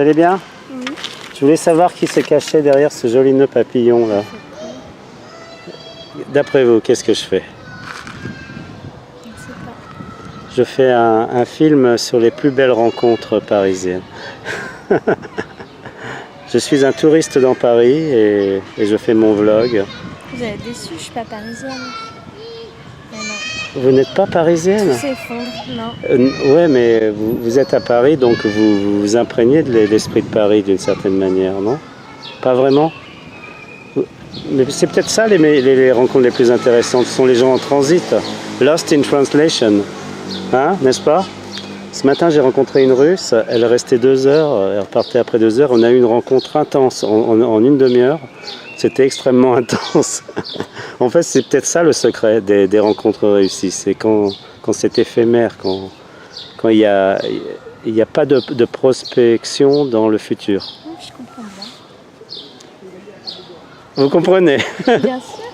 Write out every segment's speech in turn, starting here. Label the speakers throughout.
Speaker 1: Vous allez bien?
Speaker 2: Oui.
Speaker 1: Je voulais savoir qui se cachait derrière ce joli nœud papillon là. D'après vous, qu'est-ce que je fais?
Speaker 2: Je ne sais pas.
Speaker 1: Je fais un film sur les plus belles rencontres parisiennes. Je suis un touriste dans Paris et je fais mon vlog.
Speaker 2: Vous êtes déçu, je suis pas parisienne. Mais non.
Speaker 1: Vous n'êtes pas parisienne?
Speaker 2: Tout s'effondre, non.
Speaker 1: Ouais, mais vous êtes à Paris, donc vous vous imprégnez de l'esprit de Paris d'une certaine manière, non? Pas vraiment? Mais c'est peut-être ça les rencontres les plus intéressantes, ce sont les gens en transit. Lost in translation, hein, n'est-ce pas? Ce matin, j'ai rencontré une Russe, elle restait 2 heures, elle repartait après 2 heures. On a eu une rencontre intense en une demi-heure. C'était extrêmement intense. En fait, c'est peut-être ça le secret des rencontres réussies. C'est quand c'est éphémère, quand il n'y a pas de prospection dans le futur.
Speaker 2: Oui, je comprends bien.
Speaker 1: Vous comprenez?
Speaker 2: Bien sûr.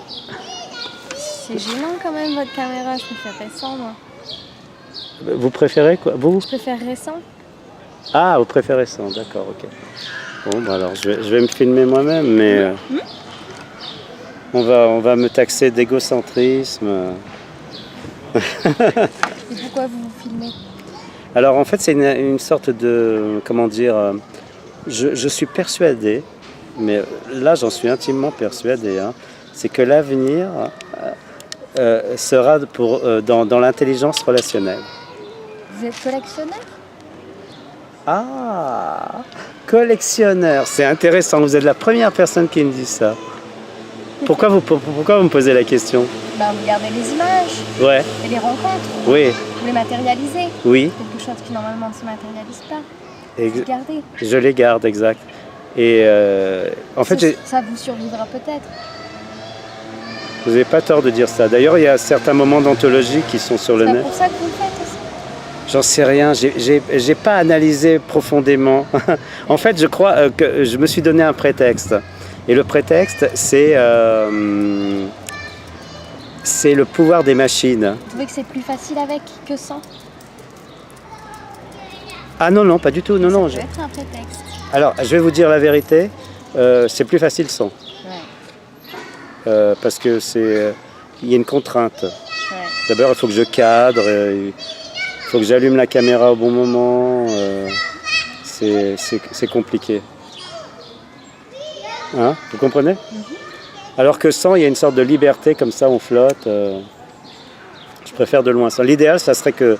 Speaker 2: C'est gênant quand même votre caméra, je préfère récent moi.
Speaker 1: Vous préférez quoi? Vous?
Speaker 2: Je préfère récent.
Speaker 1: Ah, vous préférez ça, d'accord, ok. Bon, bah alors je vais me filmer moi-même, mais on va me taxer d'égocentrisme.
Speaker 2: Et pourquoi vous vous filmez?
Speaker 1: Alors en fait, c'est une sorte de, comment dire, je suis persuadé, mais là j'en suis intimement persuadé, hein, c'est que l'avenir sera dans l'intelligence relationnelle.
Speaker 2: Vous êtes collectionneur?
Speaker 1: Ah, collectionneur, c'est intéressant, vous êtes la première personne qui me dit ça. Pourquoi vous me posez la question?
Speaker 2: Bah, vous gardez les images
Speaker 1: Ouais,
Speaker 2: et les rencontres.
Speaker 1: oui,
Speaker 2: Vous les matérialisez.
Speaker 1: oui,
Speaker 2: Quelque chose qui normalement ne se matérialise pas.
Speaker 1: ex-
Speaker 2: Vous gardez.
Speaker 1: je les garde, exact. Et en fait,
Speaker 2: Ça vous survivra peut-être.
Speaker 1: vous n'avez pas tort de dire ça. D'ailleurs, il y a certains moments d'anthologie qui sont sur le
Speaker 2: C'est
Speaker 1: net.
Speaker 2: pour ça que vous le faites aussi.
Speaker 1: J'en sais rien, j'ai pas analysé profondément. En fait, je crois que je me suis donné un prétexte. Et le prétexte, c'est le pouvoir des machines.
Speaker 2: Vous trouvez que c'est plus facile avec que sans?
Speaker 1: Ah non, non, pas du tout. Non, non.
Speaker 2: Ça peut être un prétexte.
Speaker 1: Alors, je vais vous dire la vérité, c'est plus facile sans.
Speaker 2: Ouais.
Speaker 1: Parce que il y a une contrainte.
Speaker 2: Ouais.
Speaker 1: D'abord, il faut que je cadre, il faut que j'allume la caméra au bon moment. C'est compliqué. Hein, vous comprenez? Alors que sans, il y a une sorte de liberté, comme ça on flotte. Je préfère de loin. L'idéal, ça serait que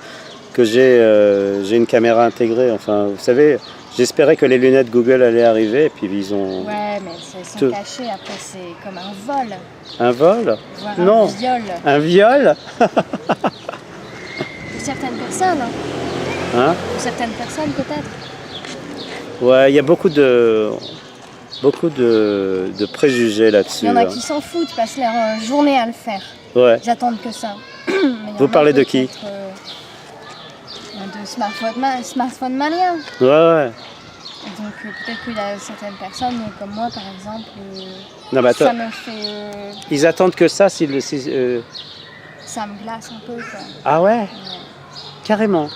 Speaker 1: j'ai une caméra intégrée. Enfin, vous savez, j'espérais que les lunettes Google allaient arriver, et puis ils ont...
Speaker 2: Ouais, mais elles sont
Speaker 1: Tout.
Speaker 2: cachées, après c'est comme un vol,
Speaker 1: Un vol?
Speaker 2: voire
Speaker 1: Non.
Speaker 2: un viol.
Speaker 1: Un viol?
Speaker 2: Pour certaines personnes,
Speaker 1: Hein?
Speaker 2: pour certaines personnes peut-être.
Speaker 1: Ouais, il y a beaucoup de préjugés là-dessus.
Speaker 2: Il y en a
Speaker 1: hein.
Speaker 2: qui s'en foutent, passent leur journée à le faire.
Speaker 1: Ouais.
Speaker 2: Ils attendent que ça. Mais il y en
Speaker 1: Vous
Speaker 2: a
Speaker 1: parlez de
Speaker 2: d'autres,
Speaker 1: qui?
Speaker 2: de smartphone malien.
Speaker 1: Ouais, ouais.
Speaker 2: Et donc peut-être qu'il y a certaines personnes comme moi par exemple,
Speaker 1: Non, mais
Speaker 2: ça
Speaker 1: attends,
Speaker 2: me fait...
Speaker 1: ils attendent que ça
Speaker 2: ça me glace un peu quoi.
Speaker 1: Ah ouais?
Speaker 2: Ouais.
Speaker 1: Carrément.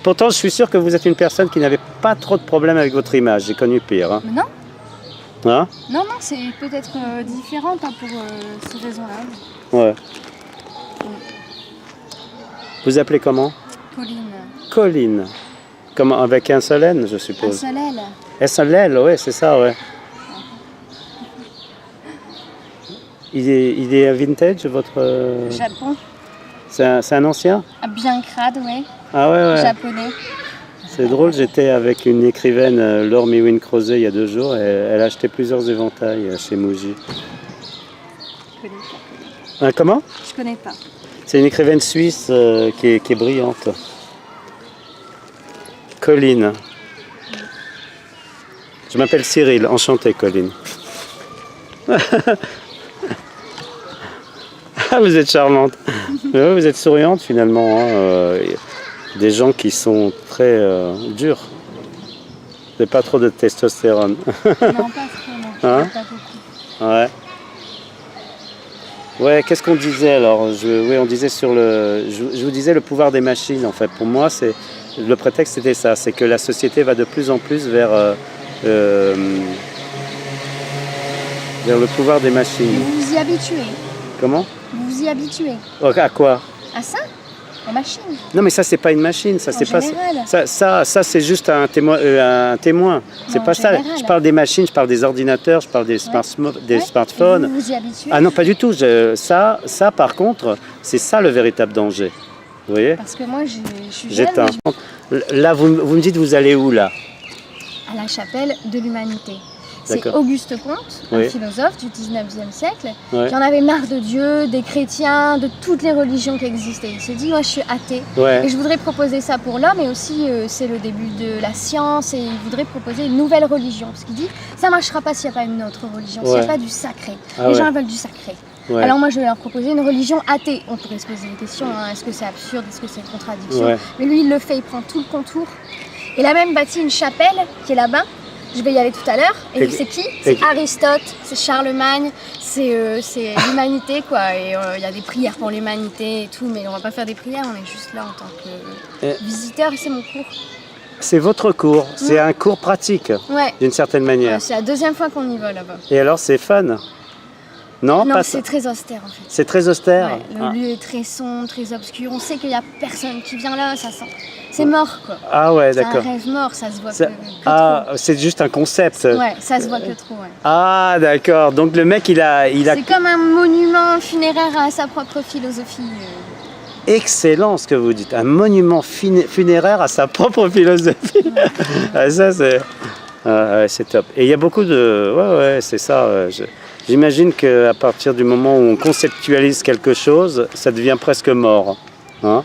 Speaker 1: Pourtant, je suis sûr que vous êtes une personne qui n'avait pas trop de problèmes avec votre image. J'ai connu pire. Hein.
Speaker 2: Mais non,
Speaker 1: Hein?
Speaker 2: non, c'est peut-être différent hein, pour ces raisons-là.
Speaker 1: Ouais. Vous appelez comment?
Speaker 2: Pauline,
Speaker 1: Colline. Comme avec un seul N, je
Speaker 2: un
Speaker 1: suppose.
Speaker 2: seul L.
Speaker 1: Un seul L, ouais, c'est ça, ouais. Il est vintage, votre...
Speaker 2: Japon,
Speaker 1: C'est un ancien?
Speaker 2: bien crade, ouais.
Speaker 1: Ah ouais, ouais.
Speaker 2: Japonais.
Speaker 1: C'est drôle, j'étais avec une écrivaine, Laure Miwin-Crozet, il y a 2 jours, et elle a acheté plusieurs éventails chez Muji.
Speaker 2: Je connais pas.
Speaker 1: Hein, comment?
Speaker 2: Je connais pas.
Speaker 1: C'est une écrivaine suisse qui est brillante. Colline. Je m'appelle Cyril, enchanté Colline. Ah, vous êtes charmante. Ouais, vous êtes souriante finalement. Hein. Des gens qui sont très durs. Vous n'avez pas trop de testostérone.
Speaker 2: Non, pas trop, non.
Speaker 1: Hein?
Speaker 2: Pas beaucoup.
Speaker 1: Ouais. Ouais, qu'est-ce qu'on disait alors? Oui, on disait sur je vous disais le pouvoir des machines en fait. Pour moi, Le prétexte c'était ça, c'est que la société va de plus en plus vers le pouvoir des
Speaker 2: Et
Speaker 1: machines.
Speaker 2: vous vous y habituez.
Speaker 1: Comment?
Speaker 2: Vous vous y habituez.
Speaker 1: À quoi?
Speaker 2: À ça? La machine.
Speaker 1: Non mais ça c'est pas une machine, ça
Speaker 2: En
Speaker 1: c'est pas
Speaker 2: général.
Speaker 1: ça c'est juste un témoin. C'est
Speaker 2: En
Speaker 1: pas ça.
Speaker 2: général.
Speaker 1: Je parle des machines, je parle des ordinateurs, je parle des, des
Speaker 2: Ouais.
Speaker 1: smartphones.
Speaker 2: Et vous vous y habituez.
Speaker 1: Ah non pas du tout. Ça par contre c'est ça le véritable danger. Vous voyez?
Speaker 2: Parce que moi, je suis jeune,
Speaker 1: J'éteins.
Speaker 2: mais
Speaker 1: Là vous me dites vous allez où là?
Speaker 2: à la chapelle de l'humanité. C'est
Speaker 1: D'accord.
Speaker 2: Auguste Comte, un
Speaker 1: Oui.
Speaker 2: philosophe du 19e siècle,
Speaker 1: Ouais.
Speaker 2: qui en avait marre de Dieu, des chrétiens, de toutes les religions qui existaient. Il s'est dit, moi je suis athée,
Speaker 1: Ouais.
Speaker 2: et je voudrais proposer ça pour l'homme, et aussi c'est le début de la science, et il voudrait proposer une nouvelle religion. Parce qu'il dit, ça ne marchera pas s'il n'y a pas une autre religion, s'il n'y
Speaker 1: Ouais.
Speaker 2: a pas du sacré.
Speaker 1: Ah
Speaker 2: Les
Speaker 1: ouais.
Speaker 2: gens veulent du sacré.
Speaker 1: Ouais.
Speaker 2: Alors moi je vais leur proposer une religion athée. On pourrait se poser des questions, hein. Est-ce que c'est absurde, est-ce que c'est une contradiction?
Speaker 1: Ouais.
Speaker 2: Mais lui il le fait, il prend tout le contour. Il a même bâti une chapelle qui est là-bas. Je vais y aller tout à l'heure. Et
Speaker 1: Et-
Speaker 2: c'est qui?
Speaker 1: et-
Speaker 2: C'est Aristote, c'est Charlemagne, c'est l'humanité quoi. Et il y a des prières pour l'humanité et tout, mais on va pas faire des prières, on est juste là en tant que
Speaker 1: Et-
Speaker 2: visiteur et c'est mon cours.
Speaker 1: C'est votre cours, c'est un cours pratique
Speaker 2: Ouais,
Speaker 1: d'une certaine manière.
Speaker 2: c'est la deuxième fois qu'on y va là-bas.
Speaker 1: Et alors c'est fun? Non,
Speaker 2: Non,
Speaker 1: pas
Speaker 2: c'est
Speaker 1: ça.
Speaker 2: très austère en fait.
Speaker 1: C'est très austère.
Speaker 2: Ouais, le
Speaker 1: Ah.
Speaker 2: lieu est très sombre, très obscur. On sait qu'il n'y a personne qui vient là, ça sent. C'est mort quoi.
Speaker 1: Ah ouais,
Speaker 2: C'est un
Speaker 1: d'accord.
Speaker 2: rêve mort, ça se voit
Speaker 1: Ça-
Speaker 2: que
Speaker 1: Ah, c'est juste un concept.
Speaker 2: trop. Ouais, ça se voit que trop. Ouais.
Speaker 1: Ah d'accord. Donc le mec il a
Speaker 2: C'est comme un monument funéraire à sa propre philosophie.
Speaker 1: excellent ce que vous dites. Un monument funéraire à sa propre philosophie. Ah, ça c'est ouais, c'est top. Et il y a beaucoup de ouais c'est ça. J'imagine qu'à partir du moment où on conceptualise quelque chose, ça devient presque mort. Hein?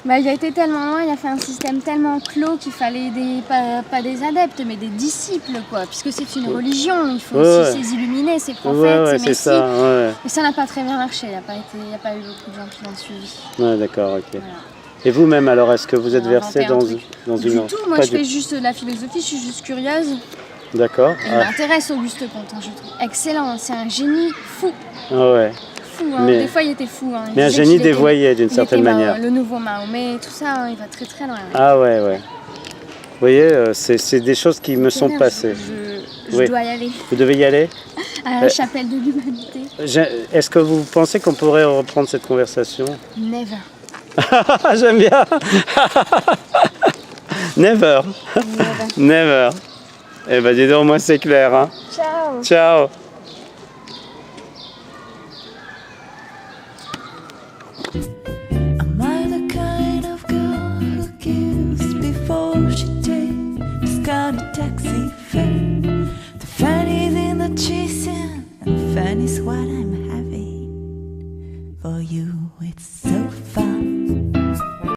Speaker 2: Bah, il a été tellement loin, il a fait un système tellement clos qu'il fallait pas des adeptes, mais des disciples, quoi. Puisque c'est une religion, il faut
Speaker 1: Ouais,
Speaker 2: aussi
Speaker 1: ouais.
Speaker 2: ses illuminés, ses
Speaker 1: Ouais,
Speaker 2: prophètes,
Speaker 1: ouais,
Speaker 2: ses
Speaker 1: c'est
Speaker 2: messies.
Speaker 1: ça. Ouais,
Speaker 2: Mais ça n'a pas très bien marché, il n'y a pas eu beaucoup de gens qui l'ont suivi.
Speaker 1: ouais d'accord, ok.
Speaker 2: Voilà.
Speaker 1: Et vous-même alors, est-ce que vous êtes
Speaker 2: On a
Speaker 1: versé
Speaker 2: inventé un
Speaker 1: dans,
Speaker 2: truc.
Speaker 1: dans
Speaker 2: Du
Speaker 1: une...
Speaker 2: tout, moi
Speaker 1: Pas
Speaker 2: je
Speaker 1: du-
Speaker 2: fais juste de la philosophie, je suis juste curieuse.
Speaker 1: D'accord.
Speaker 2: Et il m'intéresse Auguste Comte, hein, je trouve excellent, c'est un génie fou.
Speaker 1: Ah ouais.
Speaker 2: Fou, hein.
Speaker 1: Mais-
Speaker 2: Des fois il était fou. Hein. Il
Speaker 1: Mais un
Speaker 2: disait
Speaker 1: génie
Speaker 2: qu'il était-
Speaker 1: dévoyé d'une
Speaker 2: il
Speaker 1: certaine
Speaker 2: était
Speaker 1: manière.
Speaker 2: le nouveau Mahomet, tout ça, hein, il va très très loin.
Speaker 1: Ah ouais, ouais. Vous voyez, c'est des choses qui me sont
Speaker 2: Merde,
Speaker 1: passées.
Speaker 2: Je
Speaker 1: Oui.
Speaker 2: dois y aller
Speaker 1: Vous devez y aller.
Speaker 2: à la chapelle de l'humanité.
Speaker 1: Est-ce que vous pensez qu'on pourrait reprendre cette conversation?
Speaker 2: Never.
Speaker 1: J'aime bien. Never.
Speaker 2: Never.
Speaker 1: Never. Eh ben dis donc, moi c'est clair. Hein.
Speaker 2: Ciao.
Speaker 1: Ciao.
Speaker 3: Am I the kind of girl who gives before she takes got a taxi fare? The fanny's in the chasing, and fanny's what I'm having. For you, it's so